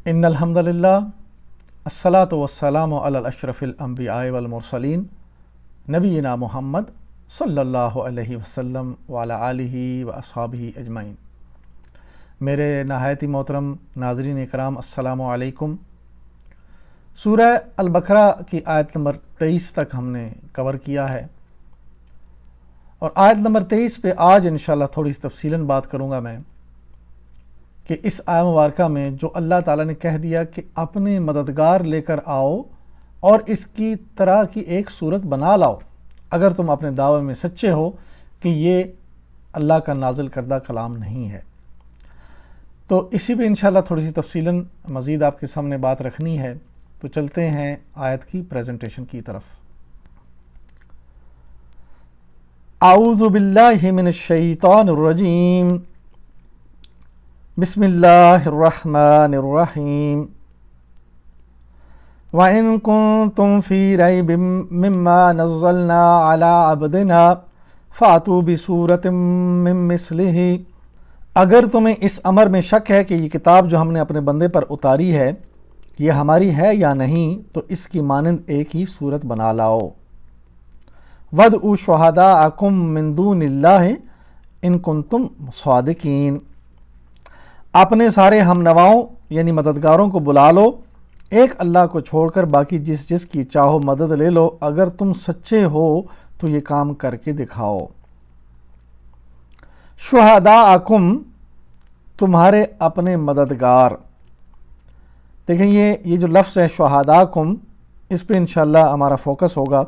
ان الحمد للہ الصلاۃ والسلام علی اشرف الانبیاء والمرسلین نبینا محمد صلی اللہ علیہ وسلم وعلی آلہ واصحابہ اجمعین۔ میرے نہایت ہی محترم ناظرین اکرام، السلام علیکم۔ سورہ البقرہ کی آیت نمبر 23 تک ہم نے کور کیا ہے، اور آیت نمبر 23 پہ آج انشاءاللہ تھوڑی تفصیلاً بات کروں گا میں کہ اس آیت مبارکہ میں جو اللہ تعالیٰ نے کہہ دیا کہ اپنے مددگار لے کر آؤ اور اس کی طرح کی ایک صورت بنا لاؤ اگر تم اپنے دعوے میں سچے ہو کہ یہ اللہ کا نازل کردہ کلام نہیں ہے۔ تو اسی پہ انشاءاللہ تھوڑی سی تفصیلاً مزید آپ کے سامنے بات رکھنی ہے، تو چلتے ہیں آیت کی پریزنٹیشن کی طرف۔ اعوذ باللہ من الشیطان الرجیم، بسم اللہ الرحمن الرحیم۔ وَإِن كُنتُمْ فِي رَيْبٍ مِّمَّا نَزَّلْنَا عَلَىٰ عَبْدِنَا فَأْتُوا بِسُورَةٍ مِّن مِّثْلِهِ، اگر تمہیں اس امر میں شک ہے کہ یہ کتاب جو ہم نے اپنے بندے پر اتاری ہے یہ ہماری ہے یا نہیں، تو اس کی مانند ایک ہی صورت بنا لاؤ۔ وَادْعُوا شُهَدَاءَكُم مِّن دُونِ اللَّهِ إِن كُنتُمْ صَادِقِينَ، اپنے سارے ہم نواؤں یعنی مددگاروں کو بلا لو ایک اللہ کو چھوڑ کر، باقی جس کی چاہو مدد لے لو، اگر تم سچے ہو تو یہ کام کر کے دکھاؤ۔ شہداءکم، تمہارے اپنے مددگار۔ دیکھیں یہ جو لفظ ہے شہداءکم، اس پہ انشاءاللہ ہمارا فوکس ہوگا۔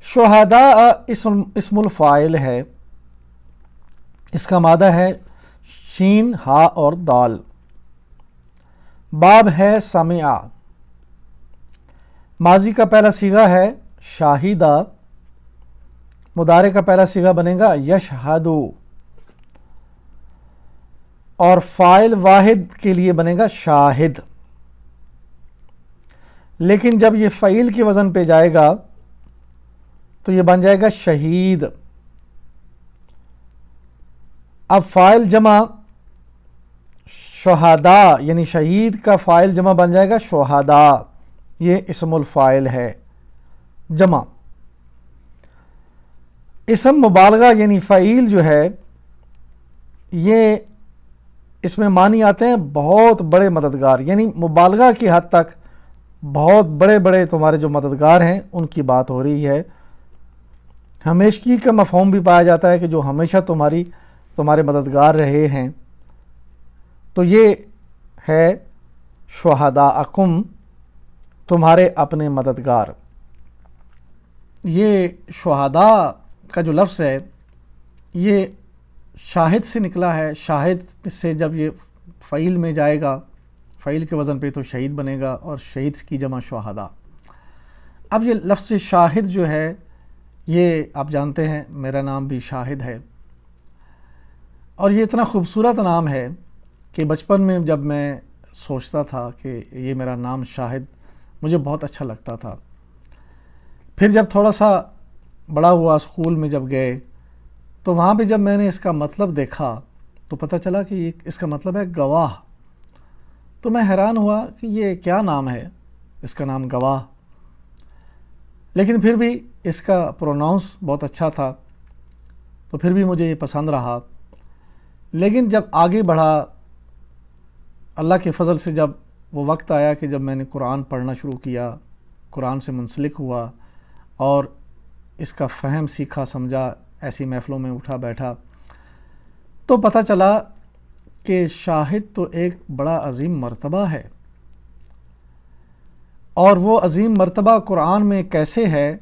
شہداء اسم الفاعل ہے، اس کا مادہ ہے شین، ہا اور دال۔ باب ہے سمع، ماضی کا پہلا صیغہ ہے شاہدہ، مضارع کا پہلا صیغہ بنے گا یشہدو، اور فاعل واحد کے لیے بنے گا شاہد۔ لیکن جب یہ فعیل کے وزن پہ جائے گا تو یہ بن جائے گا شہید۔ اب فاعل جمع شہداء یعنی شہید کا فاعل جمع بن جائے گا شہداء، یہ اسم الفاعل ہے جمع۔ اسم مبالغہ یعنی فعیل جو ہے یہ اس میں معنی آتے ہیں بہت بڑے مددگار، یعنی مبالغہ کی حد تک بہت بڑے بڑے تمہارے جو مددگار ہیں ان کی بات ہو رہی ہے۔ ہمیشگی کا مفہوم بھی پایا جاتا ہے کہ جو ہمیشہ تمہارے مددگار رہے ہیں، تو یہ ہے شہداءکم، تمہارے اپنے مددگار۔ یہ شہداء کا جو لفظ ہے یہ شاہد سے نکلا ہے، شاہد سے جب یہ فعیل میں جائے گا، فعیل کے وزن پہ، تو شہید بنے گا، اور شہید کی جمع شہداء۔ اب یہ لفظ شاہد جو ہے یہ آپ جانتے ہیں میرا نام بھی شاہد ہے، اور یہ اتنا خوبصورت نام ہے کہ بچپن میں جب میں سوچتا تھا کہ یہ میرا نام شاہد، مجھے بہت اچھا لگتا تھا۔ پھر جب تھوڑا سا بڑا ہوا، اسکول میں جب گئے، تو وہاں پہ جب میں نے اس کا مطلب دیکھا تو پتہ چلا کہ اس کا مطلب ہے گواہ۔ تو میں حیران ہوا کہ یہ کیا نام ہے، اس کا نام گواہ۔ لیکن پھر بھی اس کا پروناؤنس بہت اچھا تھا، تو پھر بھی مجھے یہ پسند رہا۔ لیکن جب آگے بڑھا، اللہ کے فضل سے جب وہ وقت آیا کہ جب میں نے قرآن پڑھنا شروع کیا، قرآن سے منسلک ہوا اور اس کا فہم سیکھا سمجھا، ایسی محفلوں میں اٹھا بیٹھا، تو پتہ چلا کہ شاہد تو ایک بڑا عظیم مرتبہ ہے، اور وہ عظیم مرتبہ قرآن میں کیسے ہے،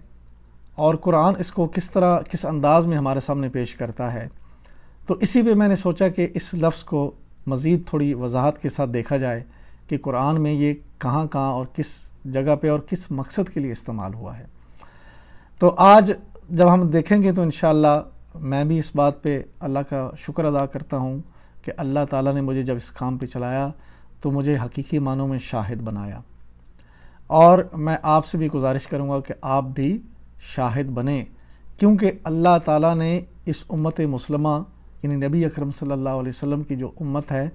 اور قرآن اس کو کس انداز میں ہمارے سامنے پیش کرتا ہے۔ تو اسی پہ میں نے سوچا کہ اس لفظ کو مزید تھوڑی وضاحت کے ساتھ دیکھا جائے کہ قرآن میں یہ کہاں اور کس جگہ پہ اور کس مقصد کے لیے استعمال ہوا ہے۔ تو آج جب ہم دیکھیں گے تو انشاءاللہ میں بھی اس بات پہ اللہ کا شکر ادا کرتا ہوں کہ اللہ تعالیٰ نے مجھے جب اس کام پہ چلایا تو مجھے حقیقی معنوں میں شاہد بنایا، اور میں آپ سے بھی گزارش کروں گا کہ آپ بھی شاہد بنیں، کیونکہ اللہ تعالیٰ نے اس امت مسلمہ یعنی نبی اکرم صلی اللہ علیہ وسلم کی جو امت ہے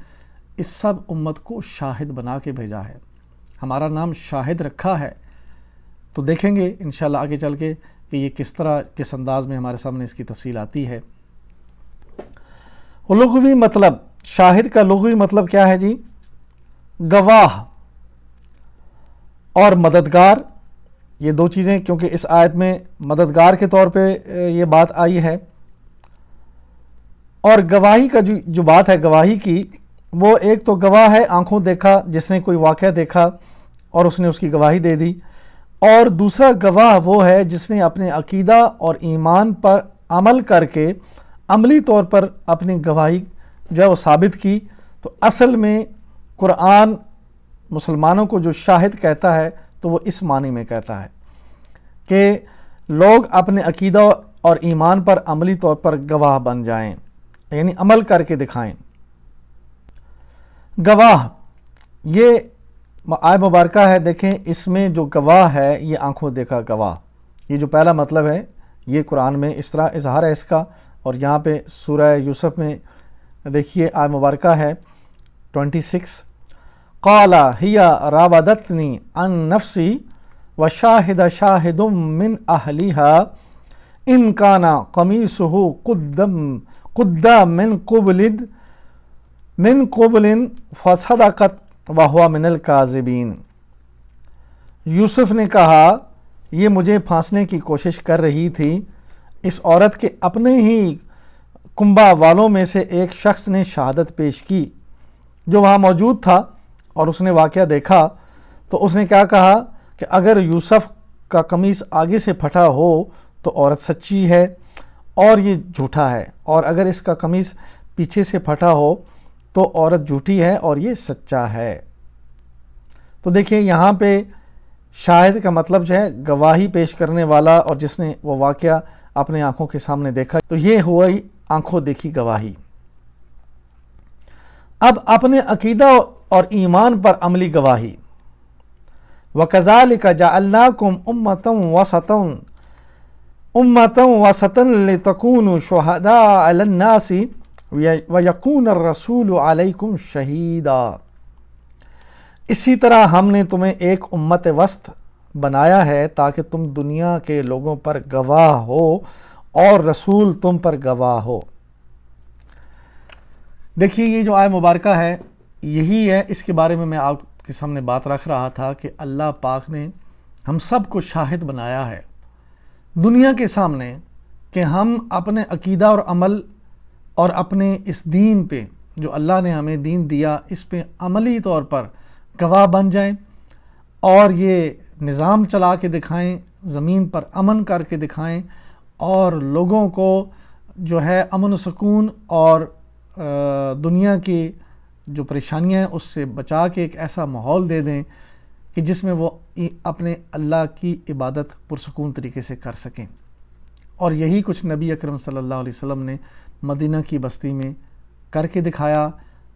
اس سب امت کو شاہد بنا کے بھیجا ہے. ہمارا نام شاہد رکھا ہے. تو دیکھیں گے انشاءاللہ آگے چل کے کہ یہ کس طرح کس انداز میں ہمارے سامنے اس کی تفصیل آتی ہے. لغوی مطلب، شاہد کا لغوی مطلب کیا ہے جی؟ گواہ اور مددگار. یہ دو چیزیں کیونکہ اس آیت میں مددگار کے طور پہ یہ بات آئی ہے. اور گواہی کا جو بات ہے گواہی کی، وہ ایک تو گواہ ہے آنکھوں دیکھا، جس نے کوئی واقعہ دیکھا اور اس نے اس کی گواہی دے دی، اور دوسرا گواہ وہ ہے جس نے اپنے عقیدہ اور ایمان پر عمل کر کے عملی طور پر اپنی گواہی جو ہے وہ ثابت کی. تو اصل میں قرآن مسلمانوں کو جو شاہد کہتا ہے تو وہ اس معنی میں کہتا ہے کہ لوگ اپنے عقیدہ اور ایمان پر عملی طور پر گواہ بن جائیں، یعنی عمل کر کے دکھائیں. گواہ یہ آیت مبارکہ ہے، دیکھیں اس میں جو گواہ ہے یہ آنکھوں دیکھا گواہ. یہ جو پہلا مطلب ہے یہ قرآن میں اس طرح اظہار ہے اس کا. اور یہاں پہ سورہ یوسف میں دیکھیے آیت مبارکہ ہے 26، قال ہی راودتنی عن نفسی وشاہد شاہد من اہلیہا ان کان قمیصہ قد من قبل فصدقت وہو من الکاذبین. یوسف نے کہا یہ مجھے پھانسنے کی کوشش کر رہی تھی. اس عورت کے اپنے ہی کنبہ والوں میں سے ایک شخص نے شہادت پیش کی جو وہاں موجود تھا اور اس نے واقعہ دیکھا. تو اس نے کیا کہا کہ اگر یوسف کا قمیص آگے سے پھٹا ہو تو عورت سچی ہے اور یہ جھوٹا ہے، اور اگر اس کا قمیص پیچھے سے پھٹا ہو تو عورت جھوٹی ہے اور یہ سچا ہے. تو دیکھیں یہاں پہ شاہد کا مطلب جو ہے گواہی پیش کرنے والا اور جس نے وہ واقعہ اپنے آنکھوں کے سامنے دیکھا. تو یہ ہوا آنکھوں دیکھی گواہی. اب اپنے عقیدہ اور ایمان پر عملی گواہی. وَكَذَلِكَ جَعَلْنَاكُمْ أُمَّةً وَسَطًا لِتَكُونُوا شُهَدَاءَ عَلَى النَّاسِ وَيَكُونَ الرَّسُولُ عَلَيْكُمْ شَهِيدًا. اسی طرح ہم نے تمہیں ایک امت وسط بنایا ہے تاکہ تم دنیا کے لوگوں پر گواہ ہو اور رسول تم پر گواہ ہو. دیکھیے یہ جو آیت مبارکہ ہے یہی ہے، اس کے بارے میں آپ کے سامنے بات رکھ رہا تھا کہ اللہ پاک نے ہم سب کو شاہد بنایا ہے دنیا کے سامنے کہ ہم اپنے عقیدہ اور عمل اور اپنے اس دین پہ جو اللہ نے ہمیں دین دیا اس پہ عملی طور پر گواہ بن جائیں اور یہ نظام چلا کے دکھائیں، زمین پر امن کر کے دکھائیں اور لوگوں کو جو ہے امن و سکون اور دنیا کی جو پریشانیاں ہیں اس سے بچا کے ایک ایسا ماحول دے دیں کہ جس میں وہ اپنے اللہ کی عبادت پرسکون طریقے سے کر سکیں. اور یہی کچھ نبی اکرم صلی اللہ علیہ وسلم نے مدینہ کی بستی میں کر کے دکھایا.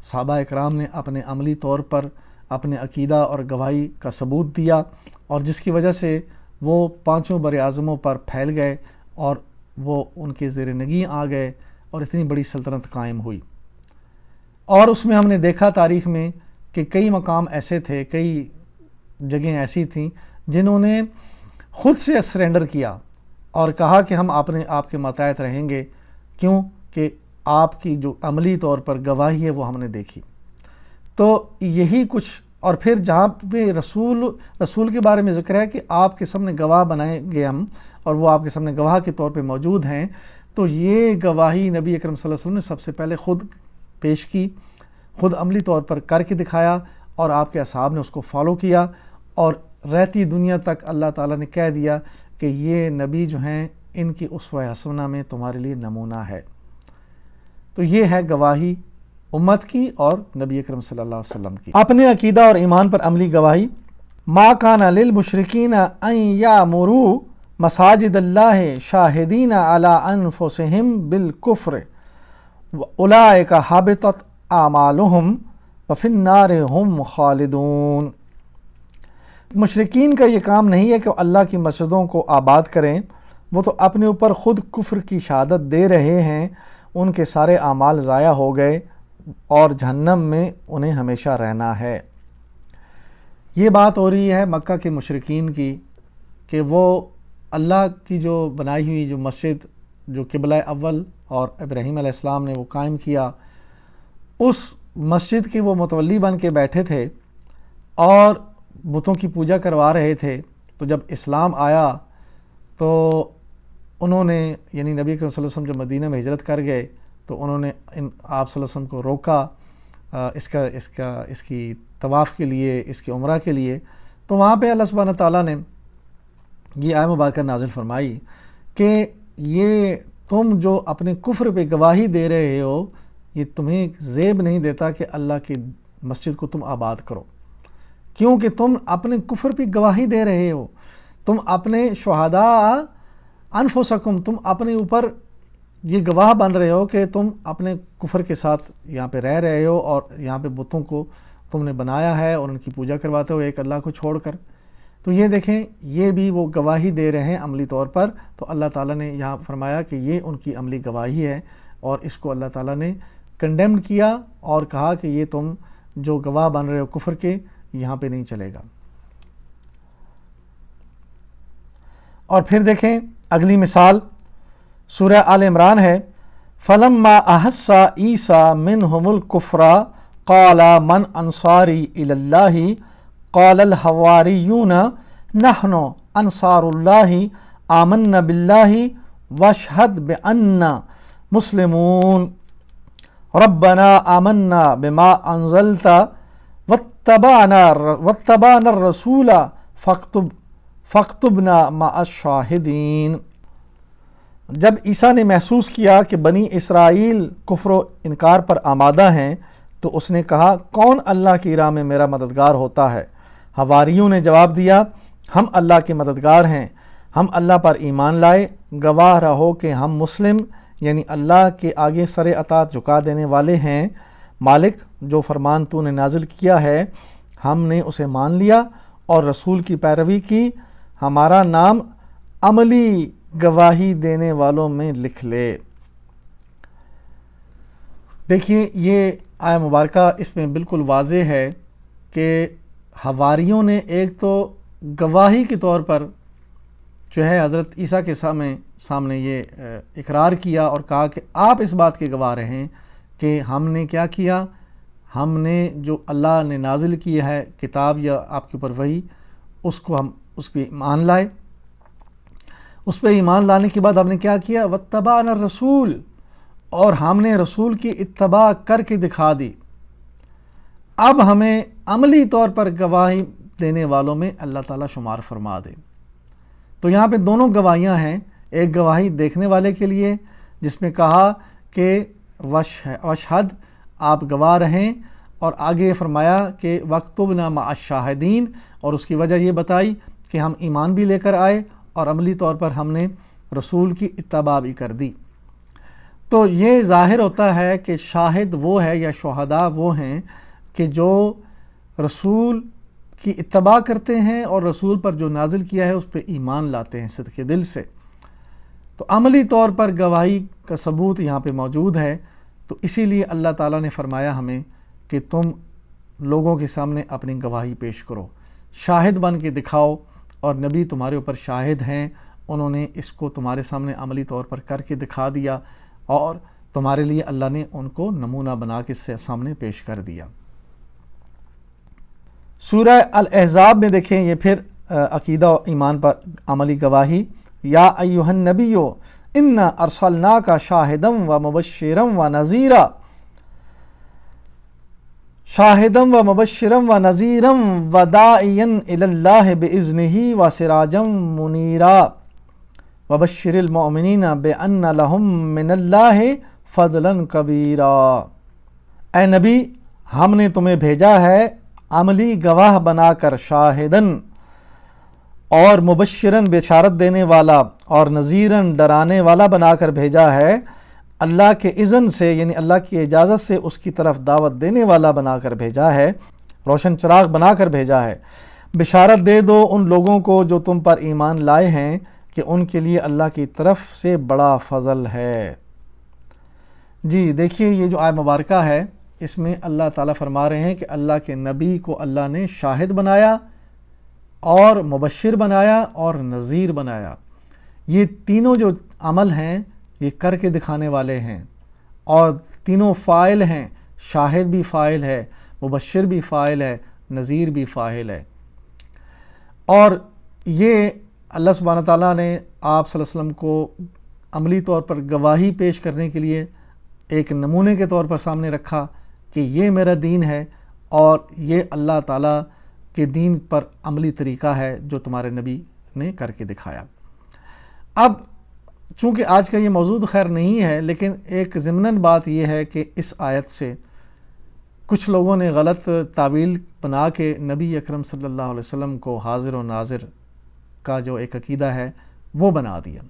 صحابہ اکرام نے اپنے عملی طور پر اپنے عقیدہ اور گواہی کا ثبوت دیا اور جس کی وجہ سے وہ پانچوں بر اعظموں پر پھیل گئے اور وہ ان کے زیر نگیں آ گئے اور اتنی بڑی سلطنت قائم ہوئی. اور اس میں ہم نے دیکھا تاریخ میں کہ کئی مقام ایسے تھے، کئی جگہیں ایسی تھیں جنہوں نے خود سے سرنڈر کیا اور کہا کہ ہم آپ کے ماتحت رہیں گے. کیوں کہ آپ کی جو عملی طور پر گواہی ہے وہ ہم نے دیکھی. تو یہی کچھ. اور پھر جہاں پہ رسول کے بارے میں ذکر ہے کہ آپ کے سامنے گواہ بنائے گئے ہم اور وہ آپ کے سامنے گواہ کے طور پہ موجود ہیں، تو یہ گواہی نبی اکرم صلی اللہ علیہ وسلم نے سب سے پہلے خود پیش کی، خود عملی طور پر کر کے دکھایا اور آپ کے اصحاب نے اس کو فالو کیا اور رہتی دنیا تک اللہ تعالیٰ نے کہہ دیا کہ یہ نبی جو ہیں ان کی اسوہ حسنہ میں تمہارے لیے نمونہ ہے. تو یہ ہے گواہی امت کی اور نبی اکرم صلی اللہ علیہ وسلم کی. اپنے عقیدہ اور ایمان پر عملی گواہی. ما کان للمشرکین ان یعمروا مساجد اللہ شاہدین علی انفسہم بالکفر اولئک حبطت اعمالہم وفی النار ہم خالدون. مشرکین کا یہ کام نہیں ہے کہ اللہ کی مسجدوں کو آباد کریں، وہ تو اپنے اوپر خود کفر کی شہادت دے رہے ہیں. ان کے سارے اعمال ضائع ہو گئے اور جہنم میں انہیں ہمیشہ رہنا ہے۔ یہ بات ہو رہی ہے مکہ کے مشرکین کی کہ وہ اللہ کی جو بنائی ہوئی جو مسجد جو قبلہ اول اور ابراہیم علیہ السلام نے وہ قائم کیا، اس مسجد کے وہ متولی بن کے بیٹھے تھے اور بتوں کی پوجا کروا رہے تھے۔ تو جب اسلام آیا تو انہوں نے یعنی نبی اکرم صلی اللہ علیہ وسلم جب مدینہ میں ہجرت کر گئے تو انہوں نے آپ صلی اللہ علیہ وسلم کو روکا اس کی طواف کے لیے، اس کی عمرہ کے لیے۔ تو وہاں پہ اللہ سبحانہ تعالیٰ نے یہ آیت مبارکہ نازل فرمائی کہ یہ تم جو اپنے کفر پہ گواہی دے رہے ہو، یہ تمہیں زیب نہیں دیتا کہ اللہ کی مسجد کو تم آباد کرو، کیونکہ تم اپنے کفر پہ گواہی دے رہے ہو، تم اپنے شہداء انفسکم، تم اپنے اوپر یہ گواہ بن رہے ہو کہ تم اپنے کفر کے ساتھ یہاں پہ رہ رہے ہو اور یہاں پہ بتوں کو تم نے بنایا ہے اور ان کی پوجا کرواتے ہو ایک اللہ کو چھوڑ کر۔ تو یہ دیکھیں، یہ بھی وہ گواہی دے رہے ہیں عملی طور پر۔ تو اللہ تعالیٰ نے یہاں فرمایا کہ یہ ان کی عملی گواہی ہے اور اس کو اللہ تعالیٰ نے کنڈیمڈ کیا اور کہا کہ یہ تم جو گواہ بن رہے ہو کفر کے، یہاں پہ نہیں چلے گا۔ اور پھر دیکھیں اگلی مثال سورہ آل عمران ہے، فَلَمَّا أَحَسَّ عِيسَىٰ مِنْهُمُ الْكُفْرَ قَالَ مَنْ أَنصَارِي إِلَى اللَّهِ قَالَ الْحَوَارِيُّونَ نَحْنُ أَنصَارُ اللَّهِ آمَنَّا بِاللَّهِ وَاشْهَدْ بِأَنَّا مُسْلِمُونَ رَبَّنَا آمَنَّا بِمَا أَنزَلْتَ وَاتَّبَعْنَا الرَّسُولَ فَاكْتُبْنَا مَعَ الشَّاهِدِينَ۔ جب عیسیٰ نے محسوس کیا کہ بنی اسرائیل کفر و انکار پر آمادہ ہیں تو اس نے کہا، کون اللہ کی راہ میں میرا مددگار ہوتا ہے؟ حواریوں نے جواب دیا، ہم اللہ کے مددگار ہیں، ہم اللہ پر ایمان لائے، گواہ رہو کہ ہم مسلم یعنی اللہ کے آگے سر اطاعت جھکا دینے والے ہیں۔ مالک، جو فرمان تو نے نازل کیا ہے ہم نے اسے مان لیا اور رسول کی پیروی کی، ہمارا نام عملی گواہی دینے والوں میں لکھ لے۔ دیکھیے یہ آیہ مبارکہ اس میں بالکل واضح ہے کہ حواریوں نے ایک تو گواہی کے طور پر جو ہے حضرت عیسیٰ کے سامنے یہ اقرار کیا اور کہا کہ آپ اس بات کے گواہ رہیں کہ ہم نے کیا کیا، ہم نے جو اللہ نے نازل کیا ہے کتاب یا آپ کے اوپر وحی، اس کو ہم اس پہ ایمان لائے۔ اس پہ ایمان لانے کے بعد ہم نے کیا کیا، واتبعنا الرسول، اور ہم نے رسول کی اتباع کر کے دکھا دی۔ اب ہمیں عملی طور پر گواہی دینے والوں میں اللہ تعالیٰ شمار فرما دے۔ تو یہاں پہ دونوں گواہیاں ہیں، ایک گواہی دیکھنے والے کے لیے جس میں کہا کہ وشہد، آپ گواہ رہیں، اور آگے فرمایا کہ وَاكْتُبْنَا مَعَ الشَّاهِدِينَ، اور اس کی وجہ یہ بتائی کہ ہم ایمان بھی لے کر آئے اور عملی طور پر ہم نے رسول کی اتباع بھی کر دی۔ تو یہ ظاہر ہوتا ہے کہ شاہد وہ ہے یا شہداء وہ ہیں کہ جو رسول کی اتباع کرتے ہیں اور رسول پر جو نازل کیا ہے اس پہ ایمان لاتے ہیں صدق دل سے۔ تو عملی طور پر گواہی کا ثبوت یہاں پہ موجود ہے۔ تو اسی لیے اللہ تعالیٰ نے فرمایا ہمیں کہ تم لوگوں کے سامنے اپنی گواہی پیش کرو، شاہد بن کے دکھاؤ، اور نبی تمہارے اوپر شاہد ہیں، انہوں نے اس کو تمہارے سامنے عملی طور پر کر کے دکھا دیا اور تمہارے لیے اللہ نے ان کو نمونہ بنا کے سامنے پیش کر دیا۔ سورہ الاحزاب میں دیکھیں یہ پھر عقیدہ و ایمان پر عملی گواہی، یا ایھا النبی انا ارسلناک شاہدا و مبشرا و نذیرا، شاہدا و مبشرا و نذیرا و داعیا الی اللہ باذنہ و سراجا منیرا وبشر المؤمنین بان لہم من اللہ فضلا کبیرا۔ اے نبی، ہم نے تمہیں بھیجا ہے عملی گواہ بنا کر، شاہدن اور مبشرن بشارت دینے والا اور نذیرن ڈرانے والا بنا کر بھیجا ہے، اللہ کے اذن سے یعنی اللہ کی اجازت سے اس کی طرف دعوت دینے والا بنا کر بھیجا ہے، روشن چراغ بنا کر بھیجا ہے۔ بشارت دے دو ان لوگوں کو جو تم پر ایمان لائے ہیں کہ ان کے لیے اللہ کی طرف سے بڑا فضل ہے۔ جی دیکھیے یہ جو آیت مبارکہ ہے اس میں اللہ تعالیٰ فرما رہے ہیں کہ اللہ کے نبی کو اللہ نے شاہد بنایا اور مبشر بنایا اور نذیر بنایا. یہ تینوں جو عمل ہیں یہ کر کے دکھانے والے ہیں اور تینوں فاعل ہیں. شاہد بھی فاعل ہے، مبشر بھی فاعل ہے، نذیر بھی فاعل ہے. اور یہ اللہ سبحانہ تعالیٰ نے آپ صلی اللہ علیہ وسلم کو عملی طور پر گواہی پیش کرنے کے لیے ایک نمونے کے طور پر سامنے رکھا کہ یہ میرا دین ہے اور یہ اللہ تعالیٰ کے دین پر عملی طریقہ ہے جو تمہارے نبی نے کر کے دکھایا. اب چونکہ آج کا یہ موضوع خیر نہیں ہے، لیکن ایک ضمناً بات یہ ہے کہ اس آیت سے کچھ لوگوں نے غلط تعویل بنا کے نبی اکرم صلی اللہ علیہ وسلم کو حاضر و ناظر کا جو ایک عقیدہ ہے وہ بنا دیا.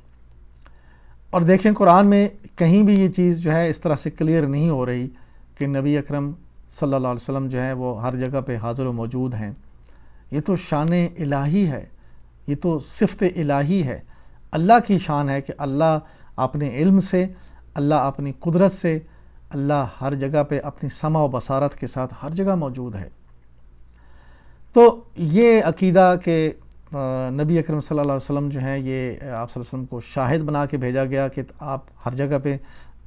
اور دیکھیں قرآن میں کہیں بھی یہ چیز جو ہے اس طرح سے کلیئر نہیں ہو رہی کہ نبی اکرم صلی اللہ علیہ وسلم جو ہے وہ ہر جگہ پہ حاضر و موجود ہیں. یہ تو شان الہی ہے، یہ تو صفت الہی ہے. اللہ کی شان ہے کہ اللہ اپنے علم سے، اللہ اپنی قدرت سے، اللہ ہر جگہ پہ اپنی سمع و بصارت کے ساتھ ہر جگہ موجود ہے. تو یہ عقیدہ کہ نبی اکرم صلی اللہ علیہ وسلم جو ہیں یہ آپ صلی اللہ علیہ وسلم کو شاہد بنا کے بھیجا گیا کہ آپ ہر جگہ پہ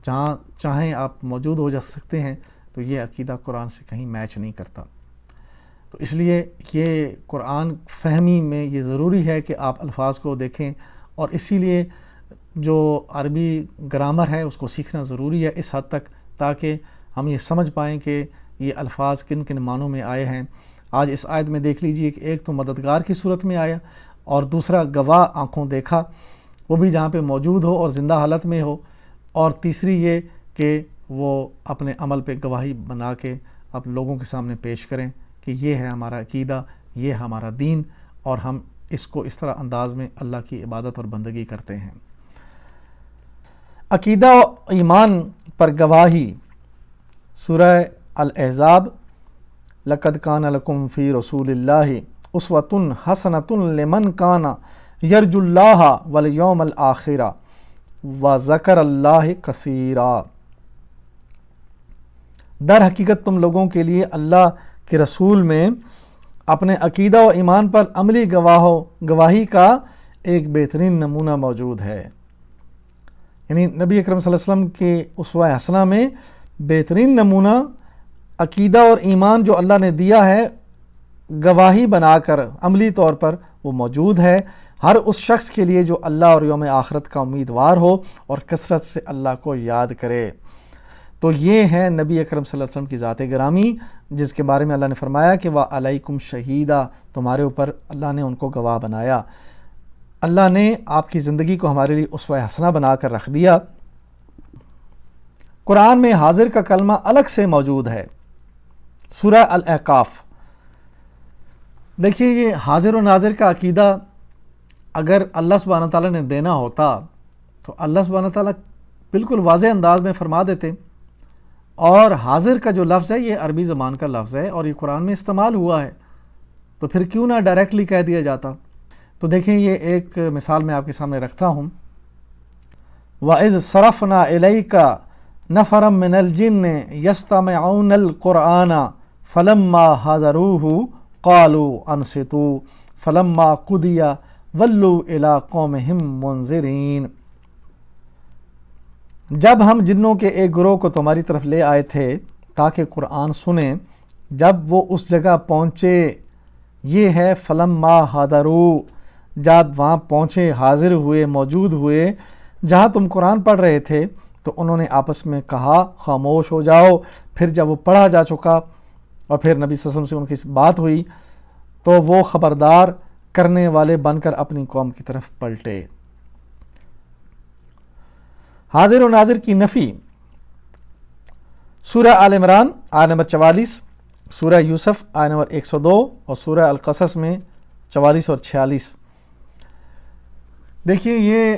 جہاں چاہیں آپ موجود ہو جا سکتے ہیں، تو یہ عقیدہ قرآن سے کہیں میچ نہیں کرتا. تو اس لیے یہ قرآن فہمی میں یہ ضروری ہے کہ آپ الفاظ کو دیکھیں، اور اسی لیے جو عربی گرامر ہے اس کو سیکھنا ضروری ہے اس حد تک تاکہ ہم یہ سمجھ پائیں کہ یہ الفاظ کن کن معنوں میں آئے ہیں. آج اس آیت میں دیکھ لیجئے کہ ایک تو مددگار کی صورت میں آیا اور دوسرا گواہ آنکھوں دیکھا، وہ بھی جہاں پہ موجود ہو اور زندہ حالت میں ہو، اور تیسری یہ کہ وہ اپنے عمل پہ گواہی بنا کے اب لوگوں کے سامنے پیش کریں کہ یہ ہے ہمارا عقیدہ، یہ ہمارا دین، اور ہم اس کو اس طرح انداز میں اللہ کی عبادت اور بندگی کرتے ہیں. عقیدہ و ایمان پر گواہی، سورہ الاحزاب، لقد کان لکم فی رسول اللہ اسوۃ حسنۃ لمن کان یرجو اللہ والیوم الآخر وذکر اللہ کثیرا. در حقیقت تم لوگوں کے لیے اللہ کے رسول میں اپنے عقیدہ و ایمان پر عملی گواہی کا ایک بہترین نمونہ موجود ہے. یعنی نبی اکرم صلی اللہ علیہ وسلم کے اسوہ حسنہ میں بہترین نمونہ عقیدہ اور ایمان جو اللہ نے دیا ہے گواہی بنا کر عملی طور پر وہ موجود ہے ہر اس شخص کے لیے جو اللہ اور یوم آخرت کا امیدوار ہو اور کثرت سے اللہ کو یاد کرے. تو یہ ہے نبی اکرم صلی اللہ علیہ وسلم کی ذات گرامی، جس کے بارے میں اللہ نے فرمایا کہ وَعَلَيْكُمْ شَهِيدًا، تمہارے اوپر اللہ نے ان کو گواہ بنایا. اللہ نے آپ کی زندگی کو ہمارے لیے اسوہ حسنہ بنا کر رکھ دیا. قرآن میں حاضر کا کلمہ الگ سے موجود ہے، سورہ الاحقاف. دیکھیے یہ حاضر و ناظر کا عقیدہ اگر اللہ سبحانہ تعالیٰ نے دینا ہوتا تو اللہ سبحانہ تعالیٰ بالکل واضح انداز میں فرما دیتے. اور حاضر کا جو لفظ ہے یہ عربی زبان کا لفظ ہے اور یہ قرآن میں استعمال ہوا ہے، تو پھر کیوں نہ ڈائریکٹلی کہہ دیا جاتا. تو دیکھیں یہ ایک مثال میں آپ کے سامنے رکھتا ہوں. وَإِذْ صَرَفْنَا إِلَيْكَ نَفَرًا مِّنَ الْجِنِّ يَسْتَمِعُونَ الْقُرْآنَ فَلَمَّا حَضَرُوهُ قَالُوا أَنصِتُوا فَلَمَّا قُضِيَ وَلُّوا إِلَىٰ قَوْمِهِمْ مُنذِرِينَ. جب ہم جنوں کے ایک گروہ کو تمہاری طرف لے آئے تھے تاکہ قرآن سنیں، جب وہ اس جگہ پہنچے، یہ ہے فلما حضروا، جب وہاں پہنچے، حاضر ہوئے، موجود ہوئے جہاں تم قرآن پڑھ رہے تھے، تو انہوں نے آپس میں کہا خاموش ہو جاؤ. پھر جب وہ پڑھا جا چکا اور پھر نبی صلی اللہ علیہ وسلم سے ان کی بات ہوئی تو وہ خبردار کرنے والے بن کر اپنی قوم کی طرف پلٹے. حاضر و ناظر کی نفی، سورہ آل عمران آیت نمبر 44، سورہ یوسف آیت نمبر 102 اور سورہ القصص میں 44 اور 46. دیکھیے یہ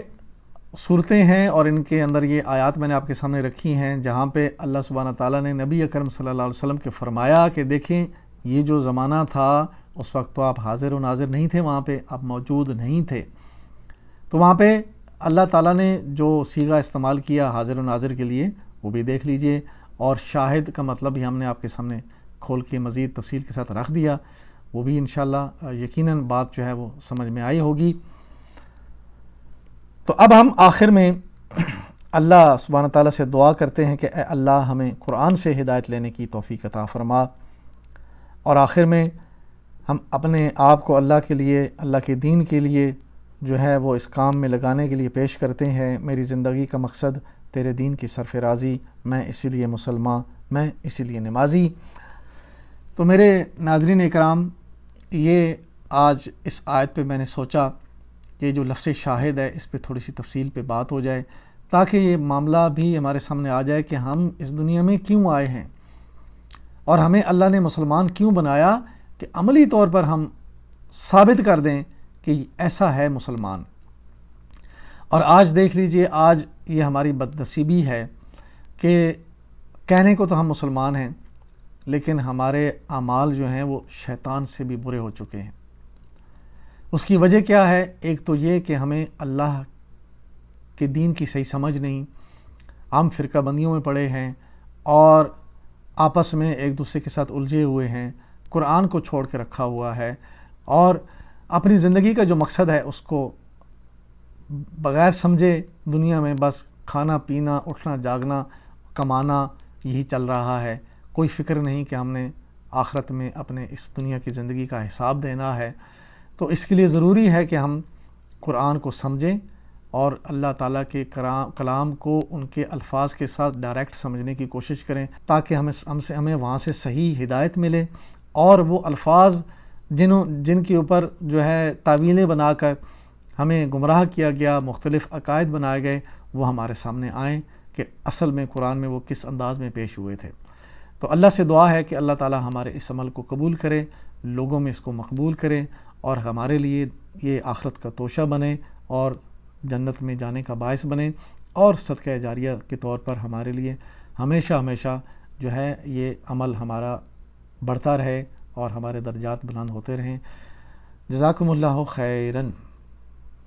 صورتیں ہیں اور ان کے اندر یہ آیات میں نے آپ کے سامنے رکھی ہیں جہاں پہ اللہ سبحانہ تعالیٰ نے نبی اکرم صلی اللہ علیہ وسلم کے فرمایا کہ دیکھیں یہ جو زمانہ تھا اس وقت تو آپ حاضر و ناظر نہیں تھے، وہاں پہ آپ موجود نہیں تھے. تو وہاں پہ اللہ تعالیٰ نے جو صیغہ استعمال کیا حاضر و ناظر کے لیے وہ بھی دیکھ لیجئے، اور شاہد کا مطلب بھی ہم نے آپ کے سامنے کھول کے مزید تفصیل کے ساتھ رکھ دیا، وہ بھی انشاءاللہ یقیناً بات جو ہے وہ سمجھ میں آئی ہوگی۔ تو اب ہم آخر میں اللہ سبحانہ تعالیٰ سے دعا کرتے ہیں کہ اے اللہ ہمیں قرآن سے ہدایت لینے کی توفیق عطا فرما، اور آخر میں ہم اپنے آپ کو اللہ کے لیے، اللہ کے دین کے لیے جو ہے وہ اس کام میں لگانے کے لیے پیش کرتے ہیں۔ میری زندگی کا مقصد تیرے دین کی سرفرازی، میں اسی لیے مسلمان، میں اسی لیے نمازی۔ تو میرے ناظرین اکرام، یہ آج اس آیت پہ میں نے سوچا کہ جو لفظ شاہد ہے اس پہ تھوڑی سی تفصیل پہ بات ہو جائے، تاکہ یہ معاملہ بھی ہمارے سامنے آ جائے کہ ہم اس دنیا میں کیوں آئے ہیں، اور ہمیں اللہ نے مسلمان کیوں بنایا، کہ عملی طور پر ہم ثابت کر دیں کہ ایسا ہے مسلمان۔ اور آج دیکھ لیجئے، آج یہ ہماری بدنصیبی ہے کہ کہنے کو تو ہم مسلمان ہیں، لیکن ہمارے اعمال جو ہیں وہ شیطان سے بھی برے ہو چکے ہیں۔ اس کی وجہ کیا ہے؟ ایک تو یہ کہ ہمیں اللہ کے دین کی صحیح سمجھ نہیں، ہم فرقہ بندیوں میں پڑے ہیں اور آپس میں ایک دوسرے کے ساتھ الجھے ہوئے ہیں، قرآن کو چھوڑ کے رکھا ہوا ہے، اور اپنی زندگی کا جو مقصد ہے اس کو بغیر سمجھے دنیا میں بس کھانا پینا، اٹھنا جاگنا، کمانا، یہی چل رہا ہے۔ کوئی فکر نہیں کہ ہم نے آخرت میں اپنے اس دنیا کی زندگی کا حساب دینا ہے۔ تو اس کے لیے ضروری ہے کہ ہم قرآن کو سمجھیں اور اللہ تعالیٰ کے کلام کو ان کے الفاظ کے ساتھ ڈائریکٹ سمجھنے کی کوشش کریں، تاکہ ہمیں وہاں سے صحیح ہدایت ملے، اور وہ الفاظ جن کے اوپر جو ہے تعویلیں بنا کر ہمیں گمراہ کیا گیا، مختلف عقائد بنائے گئے، وہ ہمارے سامنے آئیں کہ اصل میں قرآن میں وہ کس انداز میں پیش ہوئے تھے۔ تو اللہ سے دعا ہے کہ اللہ تعالیٰ ہمارے اس عمل کو قبول کرے، لوگوں میں اس کو مقبول کرے، اور ہمارے لیے یہ آخرت کا توشہ بنے اور جنت میں جانے کا باعث بنے، اور صدقہ جاریہ کے طور پر ہمارے لیے ہمیشہ ہمیشہ جو ہے یہ عمل ہمارا بڑھتا رہے اور ہمارے درجات بلند ہوتے رہیں۔ جزاکم اللہ خیراً۔